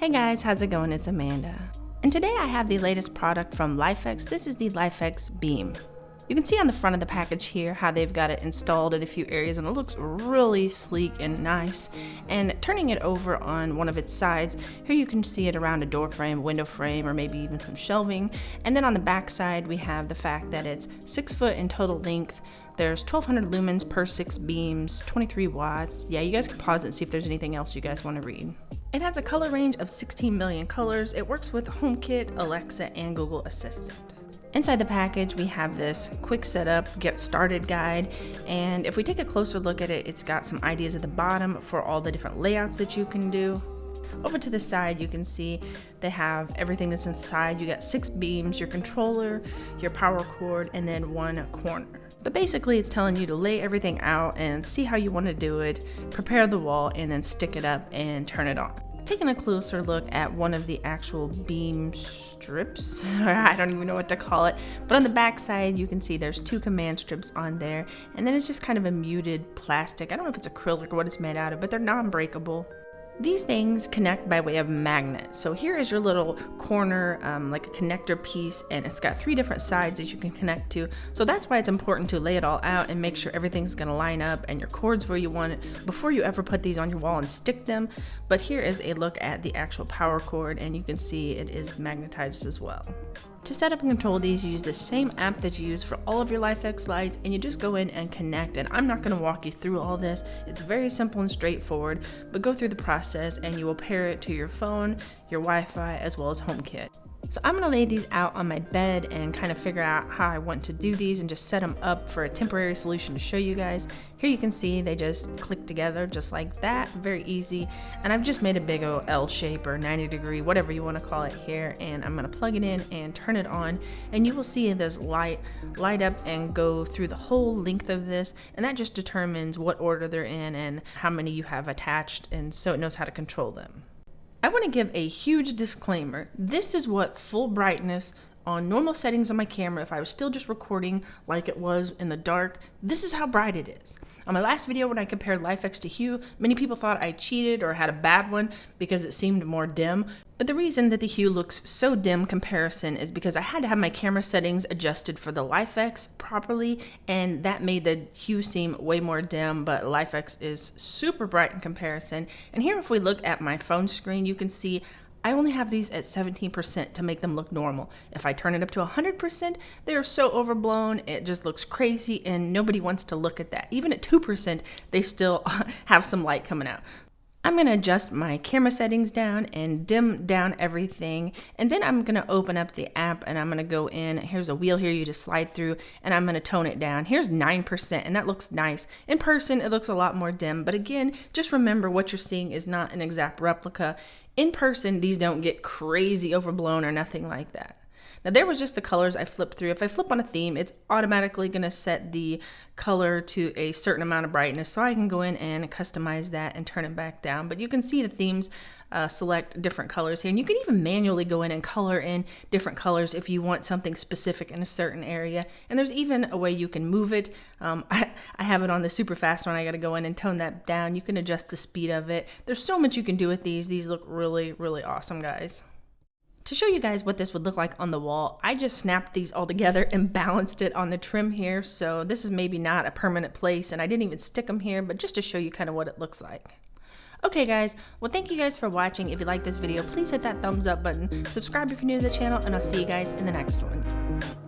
Hey guys, how's it going? It's Amanda. And today I have the latest product from Lifx. This is the Lifx Beam. You can see on the front of the package here how they've got it installed in a few areas, and it looks really sleek and nice. And turning it over on one of its sides, here you can see it around a door frame, window frame, or maybe even some shelving. And then on the back side we have the fact that it's 6 foot in total length. There's 1200 lumens per 6 beams, 23 watts. Yeah, you guys can pause it and see if there's anything else you guys want to read. It has a color range of 16 million colors. It works with HomeKit, Alexa, and Google Assistant. Inside the package, we have this quick setup, get started guide, and if we take a closer look at it, it's got some ideas at the bottom for all the different layouts that you can do. Over to the side, you can see they have everything that's inside. You got 6 beams, your controller, your power cord, and then one corner. But basically, it's telling you to lay everything out and see how you want to do it, prepare the wall, and then stick it up and turn it on. Taking a closer look at one of the actual beam strips, or I don't even know what to call it, but on the back side you can see there's 2 command strips on there, and then it's just kind of a muted plastic. I don't know if it's acrylic or what it's made out of, but they're non-breakable. These things connect by way of magnets. So here is your little corner, like a connector piece, and it's got 3 different sides that you can connect to. So that's why it's important to lay it all out and make sure everything's gonna line up and your cord's where you want it before you ever put these on your wall and stick them. But here is a look at the actual power cord, and you can see it is magnetized as well. To set up and control these, you use the same app that you use for all of your Lifx lights, and you just go in and connect. And I'm not going to walk you through all this. It's very simple and straightforward, but go through the process and you will pair it to your phone, your Wi-Fi, as well as HomeKit. So I'm gonna lay these out on my bed and kind of figure out how I want to do these and just set them up for a temporary solution to show you guys. Here you can see they just click together just like that, very easy. And I've just made a big old L shape or 90 degree, whatever you want to call it here, and I'm gonna plug it in and turn it on, and you will see this light up and go through the whole length of this, and that just determines what order they're in and how many you have attached, and so it knows how to control them. I want to give a huge disclaimer. This is what full brightness on normal settings on my camera, if I was still just recording like it was in the dark, this is how bright it is. On my last video when I compared Lifx to Hue, many people thought I cheated or had a bad one because it seemed more dim. But the reason that the Hue looks so dim comparison is because I had to have my camera settings adjusted for the Lifx properly, and that made the Hue seem way more dim, but Lifx is super bright in comparison. And here if we look at my phone screen, you can see I only have these at 17% to make them look normal. If I turn it up to 100%, they are so overblown, it just looks crazy, and nobody wants to look at that. Even at 2%, they still have some light coming out. I'm gonna adjust my camera settings down and dim down everything, and then I'm gonna open up the app and I'm gonna go in. Here's a wheel here you just slide through, and I'm gonna tone it down. Here's 9%, and that looks nice. In person, it looks a lot more dim, but again, just remember what you're seeing is not an exact replica. In person, these don't get crazy overblown or nothing like that. Now there was just the colors I flipped through. If I flip on a theme, it's automatically gonna set the color to a certain amount of brightness, so I can go in and customize that and turn it back down. But you can see the themes select different colors here, and you can even manually go in and color in different colors if you want something specific in a certain area. And there's even a way you can move it. I have it on the super fast one. I gotta go in and tone that down. You can adjust the speed of it. There's so much you can do with these. These look really, really awesome, guys. To show you guys what this would look like on the wall, I just snapped these all together and balanced it on the trim here. So this is maybe not a permanent place, and I didn't even stick them here, but just to show you kind of what it looks like. Okay guys, well thank you guys for watching. If you like this video, please hit that thumbs up button, subscribe if you're new to the channel, and I'll see you guys in the next one.